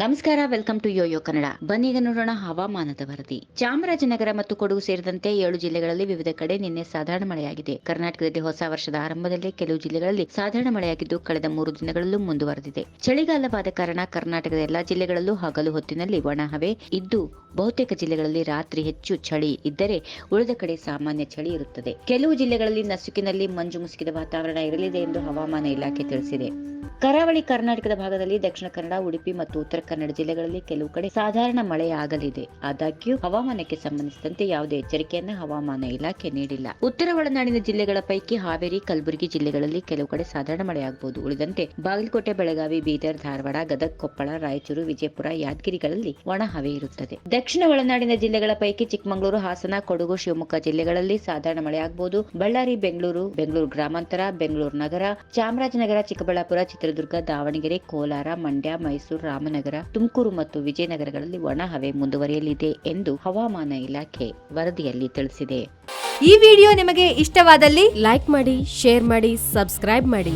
ನಮಸ್ಕಾರ, welcome to Yoyo Kannada. ಬನ್ನೀಗ ನೋಡೋಣ ಹವಾಮಾನದ ವರದಿ. ಚಾಮರಾಜನಗರ ಮತ್ತು ಕೊಡಗು ಸೇರಿದಂತೆ 7 ಜಿಲ್ಲೆಗಳಲ್ಲಿ ವಿವಿಧ ಕಡೆ ನಿನ್ನೆ ಸಾಧಾರಣ ಮಳೆಯಾಗಿದೆ. ಕರ್ನಾಟಕದಲ್ಲಿ ಹೊಸ ವರ್ಷದ ಆರಂಭದಲ್ಲಿ ಕೆಲವು ಜಿಲ್ಲೆಗಳಲ್ಲಿ ಸಾಧಾರಣ ಮಳೆಯಾಗಿದ್ದು ಕಳೆದ 3 ದಿನಗಳಲ್ಲೂ ಮುಂದುವರೆದಿದೆ. ಚಳಿಗಾಲವಾದ ಕಾರಣ ಕರ್ನಾಟಕದ ಎಲ್ಲಾ ಜಿಲ್ಲೆಗಳಲ್ಲೂ ಹಗಲು ಹೊತ್ತಿನಲ್ಲಿ ಒಣ ಹವೆ ಇದ್ದು ಬಹುತೇಕ ಜಿಲ್ಲೆಗಳಲ್ಲಿ ರಾತ್ರಿ ಹೆಚ್ಚು ಚಳಿ ಇದ್ದರೆ ಉಳಿದ ಕಡೆ ಸಾಮಾನ್ಯ ಚಳಿ ಇರುತ್ತದೆ. ಕೆಲವು ಜಿಲ್ಲೆಗಳಲ್ಲಿ ನಸುಕಿನಲ್ಲಿ ಮಂಜು ಮುಸುಕಿದ ವಾತಾವರಣ ಇರಲಿದೆ ಎಂದು ಹವಾಮಾನ ಇಲಾಖೆ ತಿಳಿಸಿದೆ. ಕರಾವಳಿ ಕರ್ನಾಟಕದ ಭಾಗದಲ್ಲಿ ದಕ್ಷಿಣ ಕನ್ನಡ, ಉಡುಪಿ ಮತ್ತು ಉತ್ತರ ಕನ್ನಡ ಜಿಲ್ಲೆಗಳಲ್ಲಿ ಕೆಲವು ಕಡೆ ಸಾಧಾರಣ ಮಳೆಯಾಗಲಿದೆ. ಆದಾಗ್ಯೂ ಹವಾಮಾನಕ್ಕೆ ಸಂಬಂಧಿಸಿದಂತೆ ಯಾವುದೇ ಎಚ್ಚರಿಕೆಯನ್ನ ಹವಾಮಾನ ಇಲಾಖೆ ನೀಡಿಲ್ಲ. ಉತ್ತರ ಒಳನಾಡಿನ ಜಿಲ್ಲೆಗಳ ಪೈಕಿ ಹಾವೇರಿ, ಕಲಬುರಗಿ ಜಿಲ್ಲೆಗಳಲ್ಲಿ ಕೆಲವು ಕಡೆ ಸಾಧಾರಣ ಮಳೆಯಾಗಬಹುದು. ಉಳಿದಂತೆ ಬಾಗಲಕೋಟೆ, ಬೆಳಗಾವಿ, ಬೀದರ್, ಧಾರವಾಡ, ಗದಗ, ಕೊಪ್ಪಳ, ರಾಯಚೂರು, ವಿಜಯಪುರ, ಯಾದಗಿರಿಗಳಲ್ಲಿ ಒಣ ಹವೆ ಇರುತ್ತದೆ. ದಕ್ಷಿಣ ಒಳನಾಡಿನ ಜಿಲ್ಲೆಗಳ ಪೈಕಿ ಚಿಕ್ಕಮಗಳೂರು, ಹಾಸನ, ಕೊಡಗು, ಶಿವಮೊಗ್ಗ ಜಿಲ್ಲೆಗಳಲ್ಲಿ ಸಾಧಾರಣ ಮಳೆಯಾಗಬಹುದು. ಬಳ್ಳಾರಿ, ಬೆಂಗಳೂರು ಗ್ರಾಮಾಂತರ, ಬೆಂಗಳೂರು ನಗರ, ಚಾಮರಾಜನಗರ, ಚಿಕ್ಕಬಳ್ಳಾಪುರ, ಚಿತ್ರದುರ್ಗ, ದಾವಣಗೆರೆ, ಕೋಲಾರ, ಮಂಡ್ಯ, ಮೈಸೂರು, ರಾಮನಗರ, ತುಮಕೂರು ಮತ್ತು ವಿಜಯನಗರಗಳಲ್ಲಿ ಒಣ ಹವೆ ಮುಂದುವರಿಯಲಿದೆ ಎಂದು ಹವಾಮಾನ ಇಲಾಖೆ ವರದಿಯಲ್ಲಿ ತಿಳಿಸಿದೆ. ಈ ವಿಡಿಯೋ ನಿಮಗೆ ಇಷ್ಟವಾದಲ್ಲಿ ಲೈಕ್ ಮಾಡಿ, ಶೇರ್ ಮಾಡಿ, ಸಬ್ಸ್ಕ್ರೈಬ್ ಮಾಡಿ.